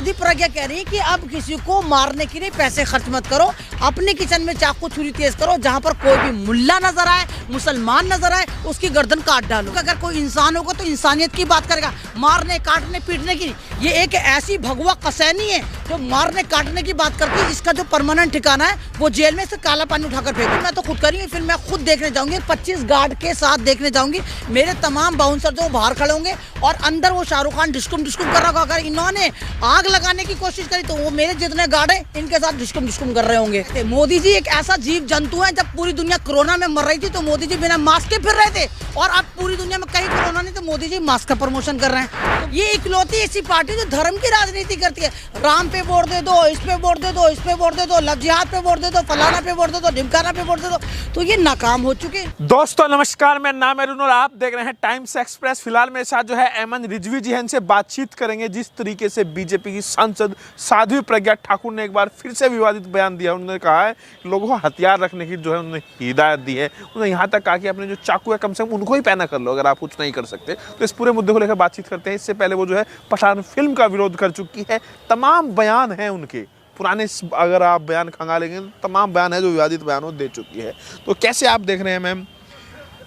साधी प्रज्ञा कह रही है कि अब किसी को मारने के लिए पैसे खर्च मत करो, अपने किचन में चाकू छुरी तेज करो, जहाँ पर कोई भी मुल्ला नजर आए, मुसलमान नजर आए, उसकी गर्दन काट डालो। अगर कोई इंसान होगा तो इंसानियत की बात करेगा, मारने काटने पीटने की। ये एक ऐसी भगवा कसैनी है जो मारने काटने की बात करती है। इसका जो परमानेंट ठिकाना है वो जेल में से काला पानी उठाकर फेंको। मैं तो खुद करी, फिर मैं खुद देखने जाऊंगी, 25 गार्ड के साथ देखने जाऊंगी। मेरे तमाम बाउंसर जो बाहर खड़े होंगे और अंदर वो शाहरुख खान डिस्कुम डिस्कुम कर रहा होगा। अगर इन्होंने आग लगाने की कोशिश करी तो वो मेरे जितने गार्ड है इनके साथ डिस्कुम डिस्कुम कर रहे होंगे। मोदी जी एक ऐसा जीव जंतु है, जब पूरी दुनिया कोरोना में मर रही थी तो मोदी जी बिना मास्क के फिर रहे थे, और अब पूरी दुनिया में कहीं कोरोना नहीं तो मोदी जी मास्क का प्रमोशन कर रहे हैं। ये इकलौती ऐसी पार्टी जो धर्म की राजनीति करती है। राम पे वोट दे दो, इस पे वोट दे दो, इस पे वोट दे दो, लव जिहाद पे वोट दे दो, फलाना पे वोट दे दो, ढिमकाना पे वोट दे दो, तो ये नाकाम हो चुके। दोस्तों नमस्कार, मेरा नाम है अरुण और आप देख रहे हैं टाइम्स एक्सप्रेस। फिलहाल मेरे साथ जो है अमन रिजवी जी हैं, इनसे बातचीत करेंगे। जिस तरीके से बीजेपी की सांसद साध्वी प्रज्ञा ठाकुर ने एक बार फिर से विवादित बयान दिया। उन्होंने कहा है लोगों को हथियार रखने की जो है उन्होंने हिदायत दी है। उन्होंने यहाँ तक कहा कि अपने जो चाकू है कम से कम उनको ही पहना कर लो, अगर आप कुछ नहीं कर सकते। तो इस पूरे मुद्दे को लेकर बातचीत करते हैं। इससे पहले वो जो है पठान फिल्म का विरोध कर चुकी है। तमाम बयान हैं उनके पुराने, अगर आप बयान खंगालेंगे तो तमाम बयान है जो विवादित बयानों दे चुकी है। तो कैसे आप देख रहे हैं मैम,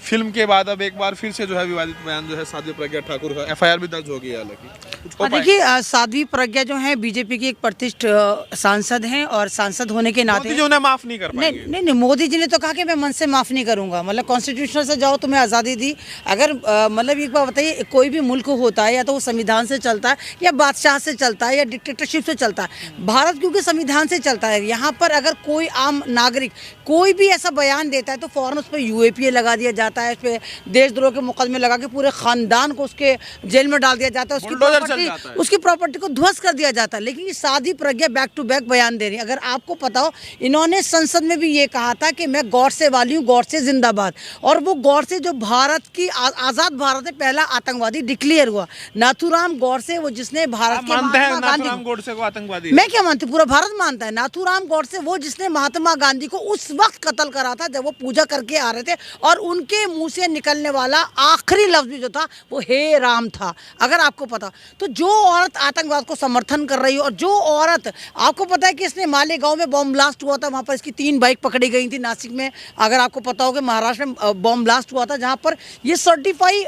फिल्म के बाद अब एक बार फिर से जो है विवादित बयान जो है साध्वी प्रज्ञा ठाकुर का, FIR भी दर्ज हो गई है हालांकि। देखिए साध्वी प्रज्ञा जो है बीजेपी की एक प्रतिष्ठित सांसद हैं, और सांसद होने के नाते मोदी जी उन्हें माफ नहीं कर पाएंगे। नहीं, मोदी जी ने तो कहा कि मैं मन से माफ नहीं करूंगा। मतलब कॉन्स्टिट्यूशन से जाओ, तुम्हें आज़ादी दी। अगर मतलब एक बार बताइए, कोई भी मुल्क होता है या तो वो संविधान से चलता है या बादशाह से चलता है या डिक्टेटरशिप से चलता है। भारत क्योंकि संविधान से चलता है, यहाँ पर अगर कोई आम नागरिक कोई भी ऐसा बयान देता है तो फौरन उस पर UAPA लगा दिया जाता है, उस पर देशद्रोह के मुकदमे लगा के पूरे खानदान को उसके जेल में डाल दिया जाता है, उसकी प्रॉपर्टी को ध्वस्त कर दिया जाता है। लेकिन ये Sadhvi Pragya back to back बयान दे रही है। अगर आपको पता हो, इन्होंने संसद में भी ये कहा था कि मैं गौडसे वाली हूँ, गौडसे जिंदाबाद। और वो गौडसे जो भारत की आज़ाद भारत में पहला आतंकवादी डिक्लेयर हुआ, नाथूराम गौडसे, वो जिसने भारत के नाथूराम गोडसे को आतंकवादी। मैं क्या मानती हूँ, पूरा भारत मानता है। नाथूराम गौडसे वो जिसने महात्मा गांधी को उस वक्त कत्ल करा था जब वो पूजा करके आ रहे थे, और उनके मुंह से निकलने वाला आखिरी लफ्ज भी जो था वो हे राम था। अगर आपको पता तो जो औरत आतंकवाद को समर्थन कर रही है, और जो औरत, आपको पता है कि इसने मालेगांव में बॉम्ब ब्लास्ट हुआ था, वहाँ पर इसकी 3 बाइक पकड़ी गई थी। नासिक में अगर आपको पता हो कि महाराष्ट्र में बॉम्ब ब्लास्ट हुआ था, जहाँ पर ये सर्टिफाई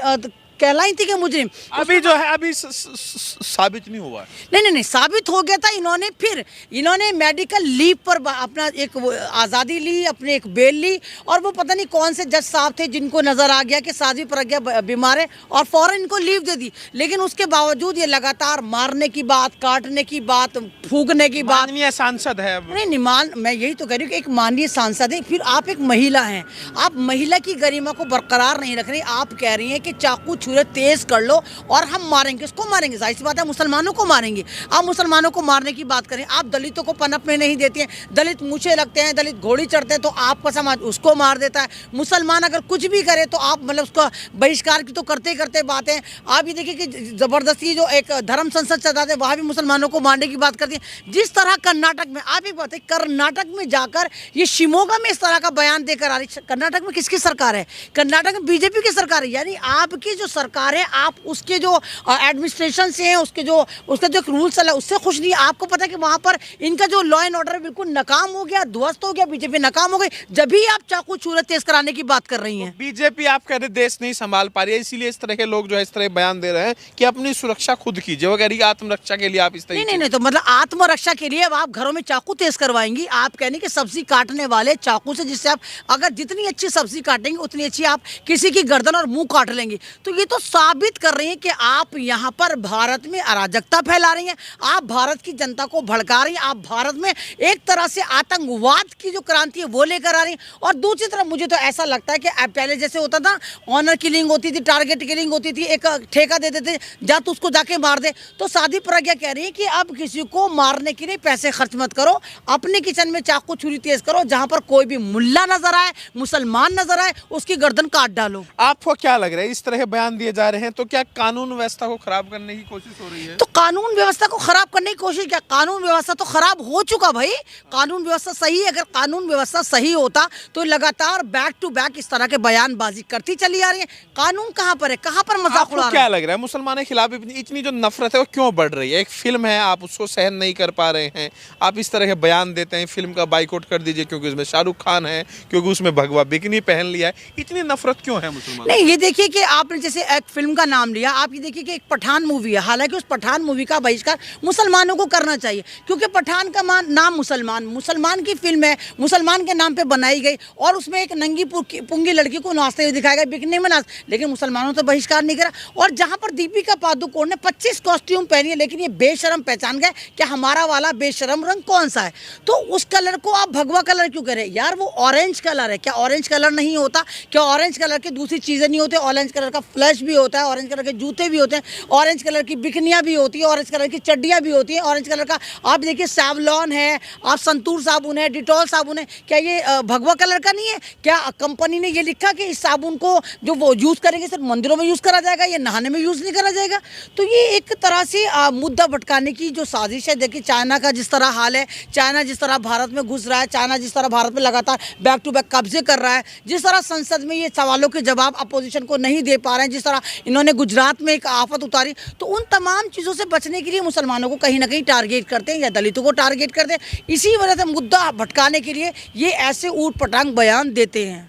कहलाई थी कि मुजरिम। अभी जो है अभी साबित नहीं हुआ। नहीं, साबित हो गया था। इन्होंने मेडिकल लीव पर अपना एक आज़ादी ली, अपने एक बेल ली, और वो पता नहीं कौन से जज साहब थे जिनको नजर आ गया कि साध्वी प्रज्ञा बीमार है, और फौरन इनको लीव दे दी। लेकिन उसके बावजूद ये लगातार मारने की बात, काटने की बात, फूकने की बात। माननीय सांसद है। नहीं, मैं यही तो कह रही हूँ कि एक माननीय सांसद है, फिर आप एक महिला हैं, आप महिला की गरिमा को बरकरार नहीं रख रही। आप कह रही हैं कि चाकू तेज कर लो और हम मारेंगे। इसको मारेंगे, जाहिर सी बात है मुसलमानों को मारेंगे। आप मुसलमानों को मारने की बात करें, आप दलितों को पनप में नहीं देती हैं। दलित मूछे लगते हैं, दलित घोड़ी चढ़ते हैं तो आपका समाज उसको मार देता है। मुसलमान अगर कुछ भी करे तो आप मतलब उसका बहिष्कार की तो करते ही करते बात है। आप ये देखिए कि जबरदस्ती जो एक धर्म संसद चलाते हैं वहाँ भी मुसलमानों को मारने की बात करती है। जिस तरह कर्नाटक में, आप एक बात है, कर्नाटक में जाकर ये शिमोगा में इस तरह का बयान देकर आ रही। कर्नाटक में किसकी सरकार है? कर्नाटक में बीजेपी की सरकार है। यानी आपकी जो सरकार है, आप उसके जो एडमिनिस्ट्रेशन से हैं, उसका जो रूल्स है उससे खुश नहीं। आपको पता है कि वहां पर इनका जो लॉ एंड ऑर्डर बिल्कुल नाकाम हो गया, ध्वस्त हो गया, बीजेपी नाकाम हो गई। जब भी आप चाकू छुरी तेज कराने की बात कर रही हैं। बीजेपी आप कह रहे देश नहीं संभाल पा रही है, इसीलिए इस तरह के लोग जो है इस तरह बयान दे रहे हैं कि अपनी सुरक्षा खुद कीजिए। वो कह रही है आत्मरक्षा के लिए आप इस तरह नहीं, तो मतलब आत्मरक्षा के लिए अब आप घरों में चाकू तेज करवाएंगी। आप कहने कि सब्जी काटने वाले चाकू से, जिससे आप अगर जितनी अच्छी सब्जी काटेंगे उतनी अच्छी आप किसी की गर्दन और मुंह काट लेंगे। तो ये तो साबित कर रही हैं कि आप यहाँ पर भारत में अराजकता फैला रही हैं, आप भारत की जनता को भड़का रही हैं, आप भारत में एक तरह से आतंकवाद की जो क्रांति है वो लेकर आ रही हैं। और दूसरी तरफ मुझे तो ऐसा लगता है कि पहले जैसे होता था, ऑनर किलिंग होती थी, टारगेट किलिंग होती थी, एक ठेका दे देते जा तो उसको जाके मार दे। तो साध्वी प्रज्ञा कह रही है कि अब किसी को मारने के लिए पैसे खर्च मत करो, अपने किचन में चाकू छुरी तेज करो, जहाँ पर कोई भी मुल्ला नजर आए, मुसलमान नजर आए, उसकी गर्दन काट डालो। आपको क्या लग रहा है इस तरह के बयान बयान दिए जा रहे हैं, तो क्या कानून व्यवस्था को खराब करने की कोशिश हो रही है? तो कानून व्यवस्था को खराब करने की कोशिश क्या, कानून व्यवस्था तो खराब हो चुका भाई। कानून व्यवस्था सही है, अगर कानून व्यवस्था सही होता तो लगातार बैक टू बैक इस तरह के बयानबाजी करती चली आ रही है। कानून कहाँ पर है, कहाँ पर मजाक उड़ा रहे क्या हैं? लग रहा है मुसलमानों के खिलाफ इतनी जो नफरत है वो क्यों बढ़ रही है? एक फिल्म है, आप उसको सहन नहीं कर पा रहे हैं, आप इस तरह के बयान देते हैं, फिल्म का बाइकआउट कर दीजिए क्योंकि उसमें शाहरुख खान है, क्योंकि उसमें भगवा बिकनी पहन लिया है। इतनी नफरत क्यों है मुसलमान? नहीं, ये देखिए कि आपने जैसे एक फिल्म का नाम लिया, आप ये देखिए कि एक पठान मूवी है, हालांकि उस पठान मूवी का बहिष्कार मुसलमानों को करना चाहिए, क्योंकि पठान का नाम मुसलमान की फिल्म है, मुसलमान के नाम पे बनाई गई, और उसमें एक नंगी पुंगी लड़की को नाचते हुए दिखाया गया, बिकने में नाच, लेकिन मुसलमानों तो बहिष्कार नहीं करा। और जहां पर दीपिका पादुकोण ने 25 कॉस्ट्यूम पहनी है, लेकिन ये बेशरम पहचान गए कि हमारा वाला बेशरम रंग कौन सा है, तो उस कलर को आप भगवा कलर क्यों करें यार? वो ऑरेंज कलर है, क्या ऑरेंज कलर नहीं होता? क्या ऑरेंज कलर की दूसरी चीज़ें नहीं होती? ऑरेंज कलर का फ्लैश भी होता है, ऑरेंज कलर के जूते भी होते हैं, ऑरेंज कलर की बिकनियाँ भी होती है, ऑरेंज कलर की चड्डियाँ भी होती हैं, ऑरेंज कलर का आप देखिए सैवलॉन है, आप संतूर साबुन है, डिटॉल साबुन है, क्या ये भगवा कलर का नहीं है? क्या कंपनी ने ये लिखा कि इस साबुन को जो वो यूज़ करेंगे सिर्फ मंदिरों में यूज़ करा जाएगा, ये नहाने में यूज़ नहीं करा जाएगा? तो ये एक तरह से मुद्दा भटकाने की जो साजिश है। देखिए चाइना का जिस तरह हाल है, चाइना जिस तरह भारत में घुस रहा है, चाइना जिस तरह भारत में लगातार बैक टू बैक कब्जे कर रहा है, जिस तरह संसद में ये सवालों के जवाब अपोजिशन को नहीं दे पा रहे हैं, जिस तरह इन्होंने गुजरात में एक आफत उतारी, तो उन तमाम चीज़ों से बचने के लिए मुसलमानों को कहीं ना कहीं टारगेट करते हैं या दलितों को टारगेट करते हैं। इसी वजह से मुद्दा भटकाने के लिए ये ऐसे ऊट पटांग बयान देते हैं।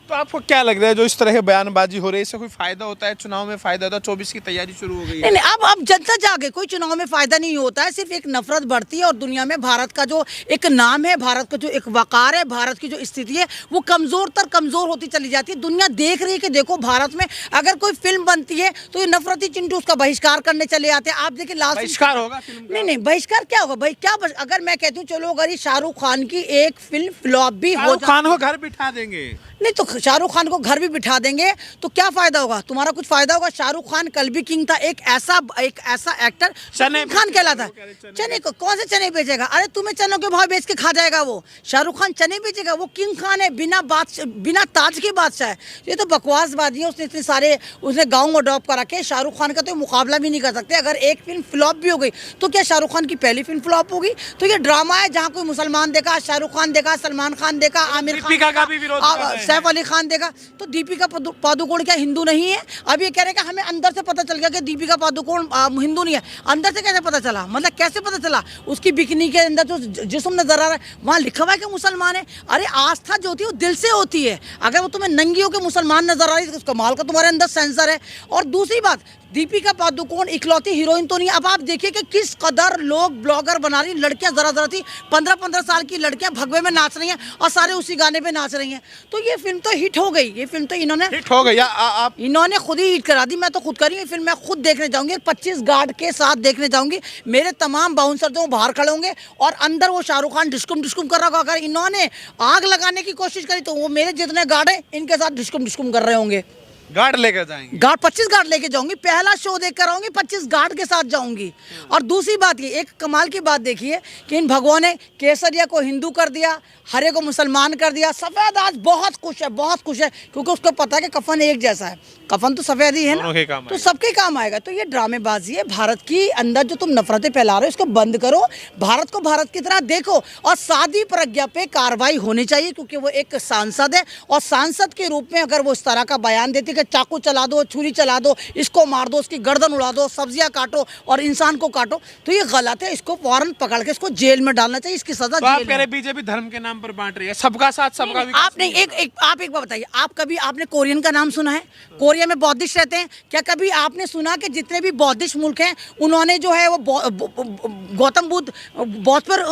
तो आपको क्या लग रहा है जो इस तरह की बयानबाजी हो रही है, इससे कोई फायदा होता है? चुनाव में फायदा होता है? 24 की तैयारी शुरू हो गई है। नहीं, अब जनता जागे, कोई चुनाव में फायदा नहीं होता है, सिर्फ एक नफरत बढ़ती है, और दुनिया में भारत का जो एक नाम है, भारत का जो एक वकार है, भारत की जो स्थिति है, वो कमजोर होती चली जाती है। दुनिया देख रही है कि देखो भारत में अगर कोई फिल्म बनती है तो ये नफरती चिंटू उसका बहिष्कार करने चले आते हैं। आप देखिए लास्ट बहिष्कार होगा फिल्म का? नहीं, बहिष्कार क्या होगा भाई? क्या अगर मैं कहती हूँ चलो अगर ये शाहरुख खान की एक फिल्म फ्लॉप भी हो शाहरुख खान को घर बिठा देंगे? नहीं, तो शाहरुख खान को घर भी बिठा देंगे तो क्या फायदा होगा? तुम्हारा कुछ फायदा होगा? शाहरुख खान कल भी किंग था, एक ऐसा एक्टर चने खान कहलाता है। चने को कौन से चने बेचेगा? अरे तुम्हें चनों के भाव बेच के खा जाएगा वो। शाहरुख खान चने बेचेगा? वो किंग खान है, बिना ताज के बादशाह है। ये तो बकवासबाजी है। उसने इतने सारे उसने गाँव अडॉप्ट करा के शाहरुख खान का तो मुकाबला भी नहीं कर सकते। अगर एक फिल्म फ्लॉप भी हो गई तो क्या शाहरुख खान की पहली फिल्म फ्लॉप होगी? तो ये ड्रामा है जहाँ कोई मुसलमान देखा, शाहरुख खान देखा, सलमान खान देखा, आमिर दीपिका का भी विरोध कर रहे हैं। सैफ अली खान देखा। तो दीपिका पादुकोण क्या हिंदू नहीं है? अब ये कह रहे हैं कि हमें अंदर से पता चल गया कि दीपिका पादुकोण हिंदू नहीं है। अंदर से कैसे पता चला? मतलब कैसे पता चला? उसकी बिकनी के अंदर जो जिस्म नजर आ रहा है वहाँ लिखा हुआ है कि मुसलमान है। अरे आस्था जो होती है वो दिल से होती है। अगर वो तुम्हें नंगी होकर मुसलमान नजर आ रही है तो कमाल का तुम्हारे अंदर सेंसर है। और दूसरी बात, दीपिका पादुकोण इकलौती हीरोइन तो नहीं। अब आप देखिए कि किस कदर लोग ब्लॉगर बना रही, लड़कियां जरा थी 15-15 साल की लड़कियां भगवे में नाच रही हैं और सारे उसी गाने पे नाच रही हैं। तो ये फिल्म तो हिट हो गई। ये फिल्म तो इन्होंने हिट हो गई या आप इन्होंने खुद ही हिट करा दी। मैं तो खुद करी फिल्म, मैं खुद देखने जाऊंगी, 25 गार्ड के साथ देखने जाऊंगी। मेरे तमाम बाउंसर जो बाहर खड़े होंगे और अंदर वो शाहरुख खान डिस्कुम कर रहा होगा। अगर इन्होंने आग लगाने की कोशिश करी तो वो मेरे जितने गार्ड हैं इनके साथ डिस्कुम कर रहे होंगे। गार्ड लेकर जाएंगे? गार्ड 25 गार्ड लेके जाऊंगी। पहला शो देख कर आऊंगी, 25 गार्ड के साथ जाऊंगी। और दूसरी बात ये, एक कमाल की बात देखिए कि इन भगवान ने केसरिया को हिंदू कर दिया, हरे को मुसलमान कर दिया। सफेद आज बहुत खुश है क्योंकि उसको पता है कि कफन एक जैसा है। कफन तो सफेद ही है ना, तो सबके काम आएगा। तो ये ड्रामेबाजी है। भारत की अंदर जो तुम नफरतें फैला रहे हो इसको बंद करो, भारत को भारत की तरह देखो, और सादी प्रज्ञा पे कार्रवाई होनी चाहिए क्योंकि वो एक सांसद है। और सांसद के रूप में अगर वो इस तरह का बयान देती कि चाकू चला दो, छुरी चला दो, इसको मार दो, उसकी गर्दन उड़ा दो, सब्जियां काटो और इंसान को काटो, तो ये गलत है। इसको फौरन पकड़ के इसको जेल में डालना चाहिए। इसकी सजा जेल है। बीजेपी धर्म के नाम पर बांट रही है, सबका साथ सबका विकास। आप नहीं, आप एक बात बताइए, आपने कोरियन का नाम सुना है? कोरिया में बौद्धिस्ट रहते हैं। क्या कभी आपने सुना कि जितने भी बौद्धिस्ट मुल्क हैं उन्होंने जो है वो गौतम बुद्ध बौद्ध पर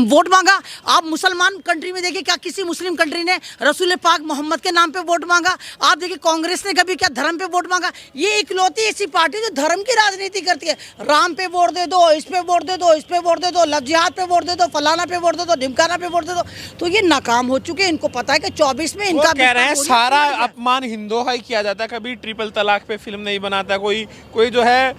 वोट मांगा? आप मुसलमान कंट्री में देखिए, क्या किसी मुस्लिम कंट्री ने रसूल पाक मोहम्मद के नाम पे वोट मांगा? आप देखिए कांग्रेस ने कभी क्या धर्म पे वोट मांगा? ये इकलौती ऐसी पार्टी जो धर्म की राजनीति करती है। राम पे वोट दे दो, इस पे वोट दे दो, इस पे वोट दे दो, लव जिहाद पे वोट दे दो, फलाना पे वोट दे दो, ढिमकाना पे वोट दे दो। तो ये नाकाम हो चुके हैं। इनको पता है कि 24 में इनका कह रहे हैं सारा अपमान हिंदुओं ही किया जाता है। कभी ट्रिपल तलाक पे फिल्म नहीं बनाता, कोई जो है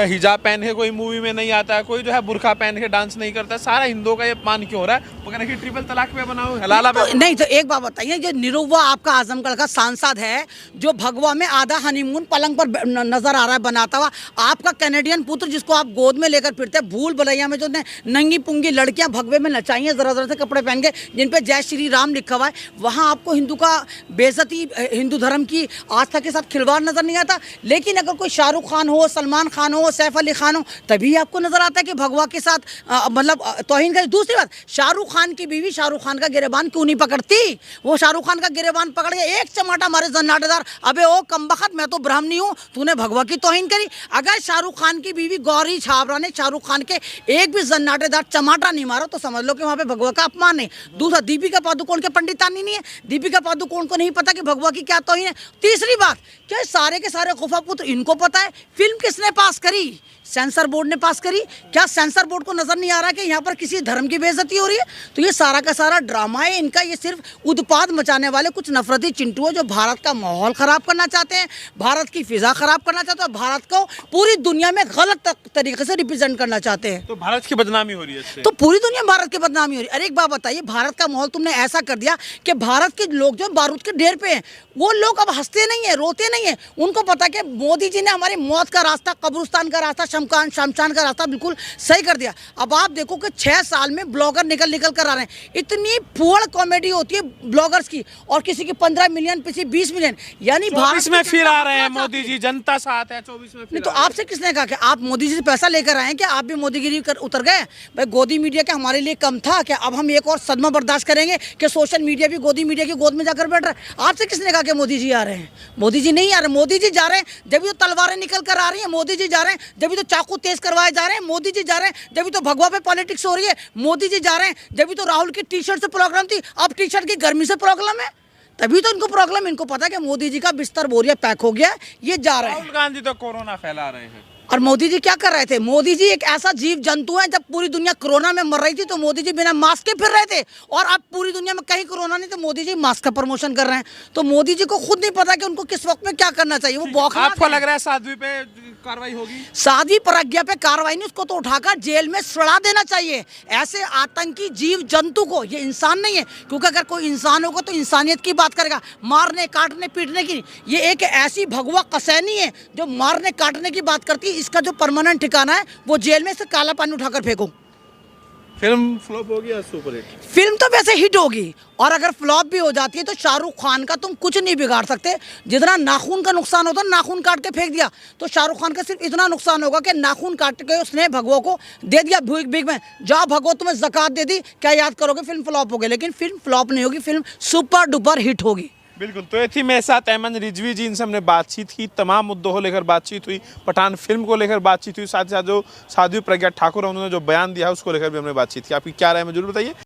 हिजाब पहन के कोई मूवी में नहीं आता, कोई जो है बुर्का पहन के डांस नहीं करता, सारा हिंदुओं का ये अपमान क्यों हो रहा है, वो कह रहे हैं कि ट्रिपल तलाक पे बनाओ, हलाला पे नहीं तो एक बात बताइए, जो निरुवा आपका आजमगढ़ का सांसद है, जो भगवा में आधा हनीमून पलंग पर नजर आ रहा है बनाता हुआ, आपका कैनेडियन पुत्र जिसको आप गोद में लेकर फिरते हैं, भूल भुलैया में जो नंगी पुंगी लड़कियां भगवे में नचाई हैं जरा जरा से कपड़े पहन के, जिन पे जय श्री राम लिखा हुआ है, वहां आपको हिंदू का बेइज्जती, हिंदू धर्म की आस्था के साथ खिलवाड़ नजर नहीं आता। लेकिन अगर कोई शाहरुख खान हो, सलमान खान हो, सैफ अली खान हो, तभी आपको नजर आता है कि भगवा के साथ मतलब तौहीन कर। दूसरी बात, शाहरुख खान की बीवी शाहरुख खान का गिरेबान क्यों नहीं पकड़ती? वो शाहरुख खान का गिरेबान पकड़ के एक चमाटा मारे जन्नाटेदार, अबे ओ कमबख्त, मैं तो ब्राह्मणी हूँ, तूने भगवा की तौहीन करी। अगर शाहरुख खान की बीवी गौरी छाबरा ने शाहरुख खान के एक भी जन्नाटेदार चमाटा नहीं मारा तो समझ लो कि वहां पे भगवा का अपमान है। दूसरा, दीपिका पादुकोण के पंडितानी नहीं है, दीपिका पादुकोण को नहीं पता कि भगवा की क्या तौहीन है। तीसरी बात, क्या सारे के सारे खुफा पुत्र इनको पता है? फिल्म किसने पास करी? सेंसर बोर्ड ने पास करी। क्या सेंसर बोर्ड को नजर नहीं आ रहा कि यहाँ पर किसी धर्म की बेइज्जती हो रही है? तो ये सारा का सारा ड्रामा है इनका। ये सिर्फ उत्पाद मचाने वाले कुछ नफरती चिंटू है जो भारत का माहौल खराब करना चाहते हैं, भारत की फिजा खराब करना चाहते हैं, भारत को पूरी दुनिया में गलत तरीके से रिप्रेजेंट करना चाहते हैं। तो भारत की बदनामी हो रही है इससे। तो पूरी दुनिया में भारत की बदनामी हो रही है। अरे एक बात बताइए, भारत का माहौल तुमने ऐसा कर दिया कि भारत के लोग जो बारूद के ढेर पे हैं, वो लोग अब हंसते नहीं है, रोते नहीं है। उनको पता कि मोदी जी ने हमारी मौत का रास्ता, कब्रिस्तान का रास्ता, शमशान का रास्ता बिल्कुल सही कर दिया। अब आप देखो कि 6 साल में ब्लॉगर निकल कर आ रहे हैं। इतनी फुअड़ कॉमेडी होती है ब्लॉगर्स की, और किसी की 15 मिलियन, किसी 20 मिलियन, यानी भारत में फिर आ रहे हैं मोदी जी, जनता साथ है 24 में। नहीं तो आपसे किसने कहा कि आप मोदी जी से पैसा लेकर आए हैं? क्या आप भी मोदीगिरी कर उतर गए? भाई गोदी मीडिया क्या हमारे लिए कम था क्या? अब हम एक और सदमा बर्दाश्त करेंगे कि सोशल मीडिया भी गोदी मीडिया की गोद में जाकर बैठ रहा है? आपसे किसने कहा कि मोदी जी आ रहे हैं? मोदी जी नहीं आ रहे। मोदी जी जा रहे हैं जब तो तलवारें निकल कर आ रही हैं, मोदी जी जा रहे हैं जब तो चाकू तेज करवाए जा रहे हैं, मोदी जी जा रहे हैं जब तो भगवा पे पॉलिटिक्स हो रही है, मोदी जी जा रहे हैं जब तो राहुल की टी शर्ट से प्रॉब्लम थी, अब टी शर्ट की गर्मी से प्रॉब्लम है। तभी तो इनको प्रॉब्लम, इनको पता है कि मोदी जी का बिस्तर बोरिया पैक हो गया, ये जा रहे हैं। राहुल गांधी तो कोरोना फैला रहे हैं। और मोदी जी क्या कर रहे थे? मोदी जी एक ऐसा जीव जंतु है, जब पूरी दुनिया कोरोना में मर रही थी तो मोदी जी बिना मास्क के फिर रहे थे, और अब पूरी दुनिया में कहीं कोरोना नहीं तो मोदी जी मास्क का प्रमोशन कर रहे हैं। तो मोदी जी को खुद नहीं पता कि उनको किस वक्त में क्या करना चाहिए। वो बौखला। आपको लग रहा है साध्वी पे कार्रवाई होगी? साध्वी प्रज्ञा पे कार्रवाई नहीं, उसको तो उठाकर जेल में सड़ा देना चाहिए। ऐसे आतंकी जीव जंतु को, ये इंसान नहीं है, क्योंकि अगर कोई इंसान होगा तो इंसानियत की बात करेगा, मारने काटने पीटने की। ये एक ऐसी भगवा कसैनी है जो मारने काटने की बात करती है। इसका जो परमानेंट ठिकाना है वो जेल में से काला पानी उठाकर फेंको। फिल्म फ्लॉप होगी या सुपर हिट? फिल्म तो वैसे हिट होगी, और अगर फ्लॉप भी हो जाती है तो शाहरुख खान का तुम कुछ नहीं बिगाड़ सकते। जितना नाखून का नुकसान होता है, नाखून काट के फेंक दिया, तो शाहरुख खान का सिर्फ इतना नुकसान होगा कि नाखून काट के उसने भगवों को दे दिया भीख में, जाओ भगवो तुम्हें ज़कात दे दी, क्या याद करोगे? फिल्म फ्लॉप हो गई। लेकिन फिल्म फ्लॉप नहीं होगी, फिल्म सुपर डुपर हिट होगी। बिल्कुल। तो ये थी मेरे साथ अहमद रिजवी जी, इनसे हमने बातचीत की, तमाम मुद्दों को लेकर बातचीत हुई, पठान फिल्म को लेकर बातचीत हुई, साथ ही साथ जो साध्वी प्रज्ञा ठाकुर है उन्होंने जो बयान दिया है उसको लेकर भी हमने बातचीत की। आपकी क्या राय है जरूर बताइए।